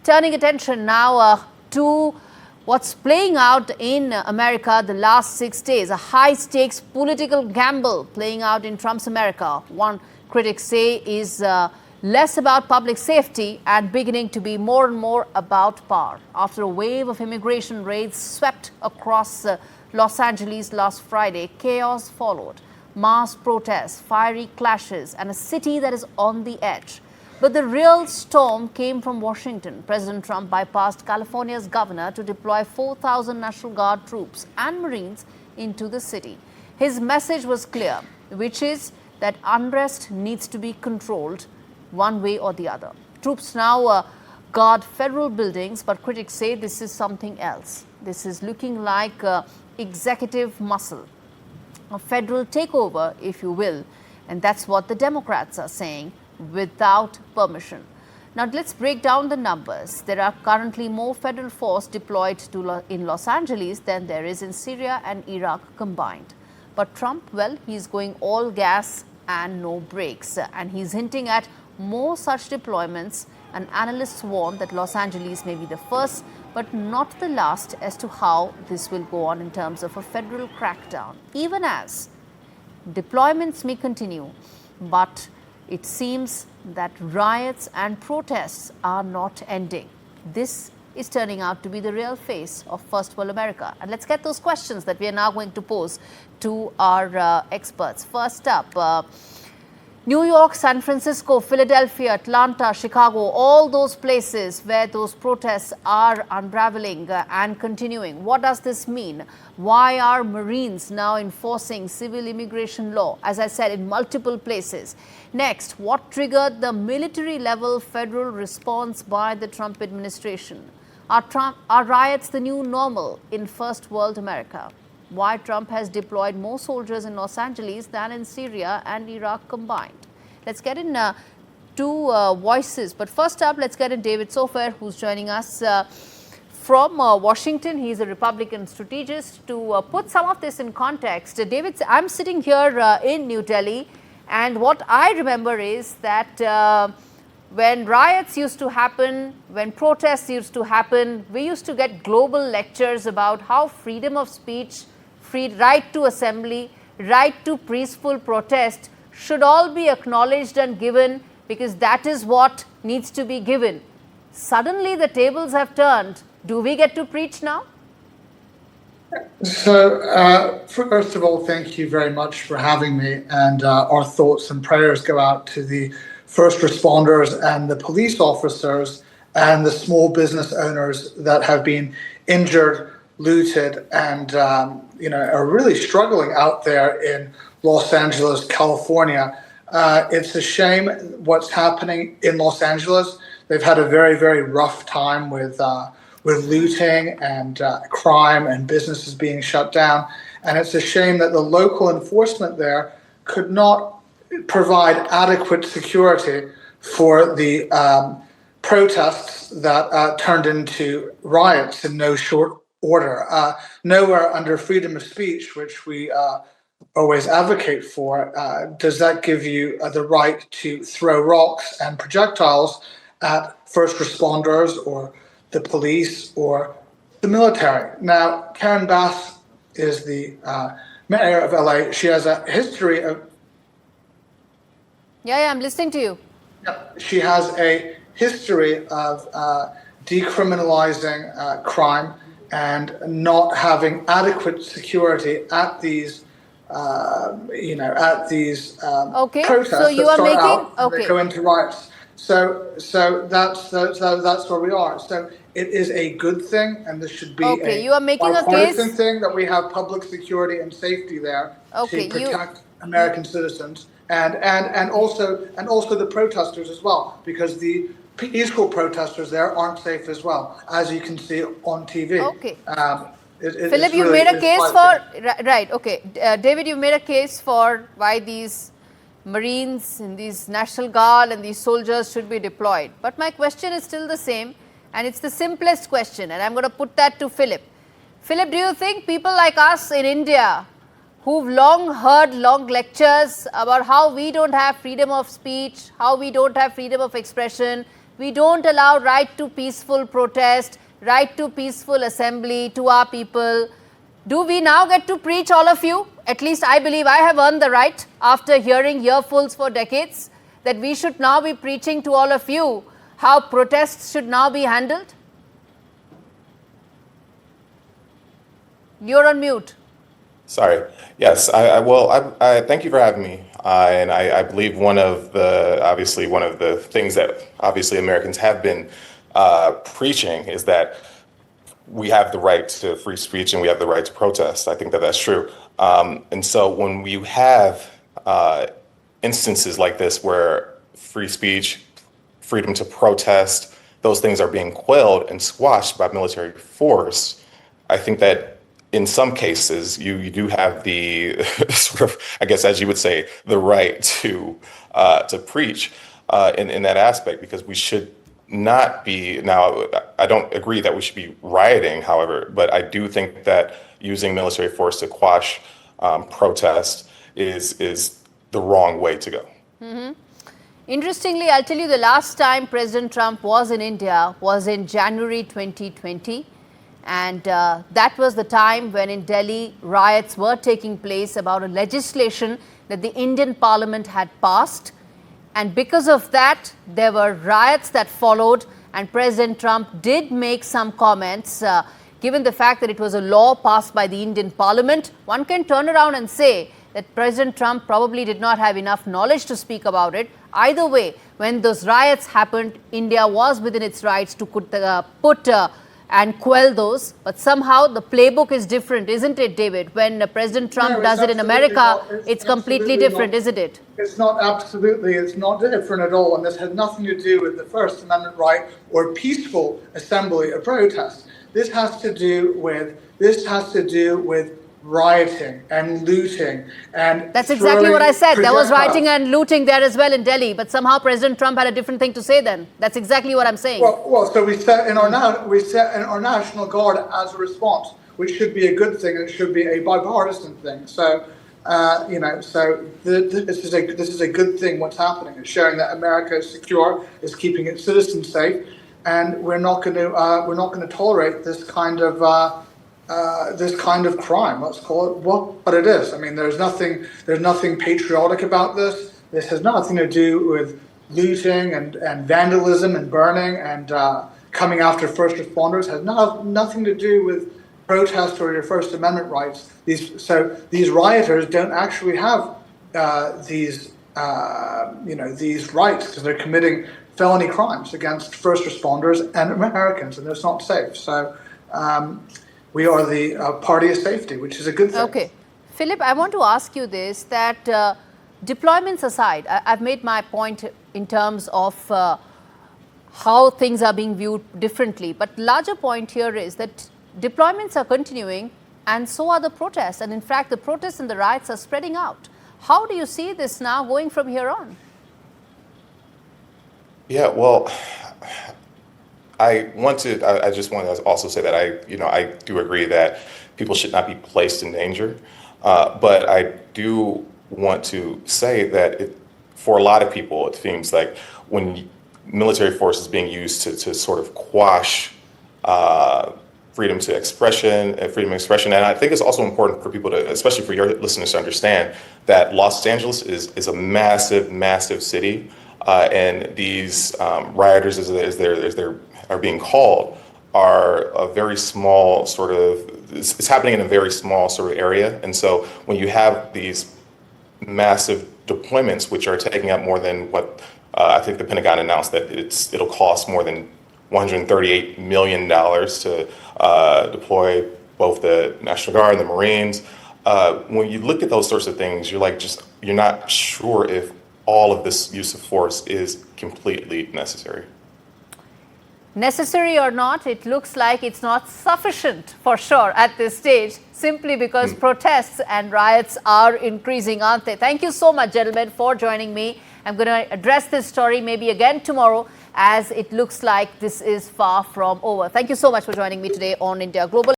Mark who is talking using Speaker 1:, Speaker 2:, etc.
Speaker 1: Turning attention now to what's playing out in America the last 6 days. A high-stakes political gamble playing out in Trump's America. One critics say is less about public safety and beginning to be more and more about power. After a wave of immigration raids swept across Los Angeles last Friday, chaos followed. Mass protests, fiery clashes, and a city that is on the edge. But the real storm came from Washington. President Trump bypassed California's governor to deploy 4,000 National Guard troops and Marines into the city. His message was clear, which is that unrest needs to be controlled one way or the other. Troops now guard federal buildings, but critics say this is something else. This is looking like executive muscle, a federal takeover, if you will. And that's what the Democrats are saying, without permission. Now let's break down the numbers. There are currently more federal force deployed in Los Angeles than there is in Syria and Iraq combined. But Trump, well, he's going all gas and no brakes. And he's hinting at more such deployments. And analysts warn that Los Angeles may be the first, but not the last, as to how this will go on in terms of a federal crackdown. Even as deployments may continue, but it seems that riots and protests are not ending. This is turning out to be the real face of First World America. And let's get those questions that we are now going to pose to our experts. First up, New York, San Francisco, Philadelphia, Atlanta, Chicago, all those places where those protests are unraveling and continuing. What does this mean? Why are Marines now enforcing civil immigration law, as I said, in multiple places? Next, what triggered the military-level federal response by the Trump administration? Are riots the new normal in First World America? Why Trump has deployed more soldiers in Los Angeles than in Syria and Iraq combined. Let's get in two voices. But first up, let's get in David Sofair, who's joining us from Washington. He's a Republican strategist. To put some of this in context, David, I'm sitting here in New Delhi, and what I remember is that when riots used to happen, when protests used to happen, we used to get global lectures about how freedom of speech, right to assembly, right to peaceful protest should all be acknowledged and given, because that is what needs to be given. Suddenly the tables have turned. Do we get to preach now?
Speaker 2: So, first of all, thank you very much for having me. And our thoughts and prayers go out to the first responders and the police officers and the small business owners that have been injured, looted, and are really struggling out there in Los Angeles, California. It's a shame what's happening in Los Angeles. They've had a very, very rough time with looting and crime and businesses being shut down. And it's a shame that the local enforcement there could not provide adequate security for the protests that turned into riots in no short order. Nowhere under freedom of speech, which we always advocate for, does that give you the right to throw rocks and projectiles at first responders or the police or the military. Now, Karen Bass is the mayor of LA. She has a history of...
Speaker 1: Yeah, I'm listening to you.
Speaker 2: She has a history of decriminalizing crime and not having adequate security at these,
Speaker 1: Okay,
Speaker 2: protests
Speaker 1: so you are making...
Speaker 2: They go into riots. So that's where we are. So it is a good thing, and this should be
Speaker 1: you are making a case
Speaker 2: thing that we have public security and safety there to protect American citizens, and also the protesters as well, because the peaceful protesters there aren't safe as well, as you can see on TV.
Speaker 1: Okay. Philip, you made a case for... Right, okay. David, you made a case for why these Marines and these National Guard and these soldiers should be deployed. But my question is still the same, and it's the simplest question, and I'm going to put that to Philip. Philip, do you think people like us in India, who've long heard long lectures about how we don't have freedom of speech, how we don't have freedom of expression, we don't allow right to peaceful protest, right to peaceful assembly to our people. Do we now get to preach, all of you? At least I believe I have earned the right, after hearing earfuls for decades, that we should now be preaching to all of you how protests should now be handled? You're on mute.
Speaker 3: Sorry. Yes. I thank you for having me. And I believe one of the things that obviously Americans have been preaching is that we have the right to free speech and we have the right to protest. I think that that's true. And so when we have instances like this where free speech, freedom to protest, those things are being quelled and squashed by military force, I think that in some cases you do have the sort of, I guess, as you would say, the right to preach in that aspect, because we should not be. Now, I don't agree that we should be rioting, however, but I do think that using military force to quash protest is the wrong way to go.
Speaker 1: Mm-hmm. Interestingly, I'll tell you, the last time President Trump was in India was in January 2020. And that was the time when in Delhi riots were taking place about a legislation that the Indian Parliament had passed. And because of that, there were riots that followed, and President Trump did make some comments. Given the fact that it was a law passed by the Indian Parliament, one can turn around and say that President Trump probably did not have enough knowledge to speak about it. Either way, when those riots happened, India was within its rights to put and quell those. But somehow the playbook is different, isn't it, David? When President Trump does it in America, it's completely different, isn't it?
Speaker 2: It's not different at all. And this has nothing to do with the First Amendment right or peaceful assembly or protest. This has to do with rioting and looting. And
Speaker 1: that's exactly what I said. There was rioting and looting there as well in Delhi, but somehow President Trump had a different thing to say then. That's exactly what I'm saying.
Speaker 2: So we set in our National Guard as a response, which should be a good thing, and it should be a bipartisan thing. So this is a good thing. What's happening? It's showing that America is secure, is keeping its citizens safe, and we're not going to tolerate this kind of crime. Let's call it what it is. I mean, there's nothing patriotic about this. This has nothing to do with looting and vandalism and burning and coming after first responders. Has nothing to do with protest or your First Amendment rights. These rioters don't actually have these rights, because they're committing felony crimes against first responders and Americans, and it's not safe. So we are the party of safety, which is a good thing.
Speaker 1: Okay. Philip, I want to ask you this, that deployments aside, I've made my point in terms of how things are being viewed differently. But larger point here is that deployments are continuing, and so are the protests. And in fact, the protests and the riots are spreading out. How do you see this now going from here on?
Speaker 3: Yeah, well, I just want to also say that I do agree that people should not be placed in danger. But I do want to say that for a lot of people, it seems like when military force is being used to sort of quash freedom of expression, and I think it's also important for people to, especially for your listeners, to understand that Los Angeles is a massive, massive city, and these rioters, as they're are being called, are a very small sort of, it's happening in a very small sort of area. And so when you have these massive deployments, which are taking up more than what I think the Pentagon announced, that it'll cost more than $138 million to deploy both the National Guard and the Marines. When you look at those sorts of things, you're not sure if all of this use of force is completely necessary.
Speaker 1: Necessary or not, it looks like it's not sufficient for sure at this stage, simply because protests and riots are increasing, aren't they? Thank you so much, gentlemen, for joining me. I'm going to address this story maybe again tomorrow, as it looks like this is far from over. Thank you so much for joining me today on India Global.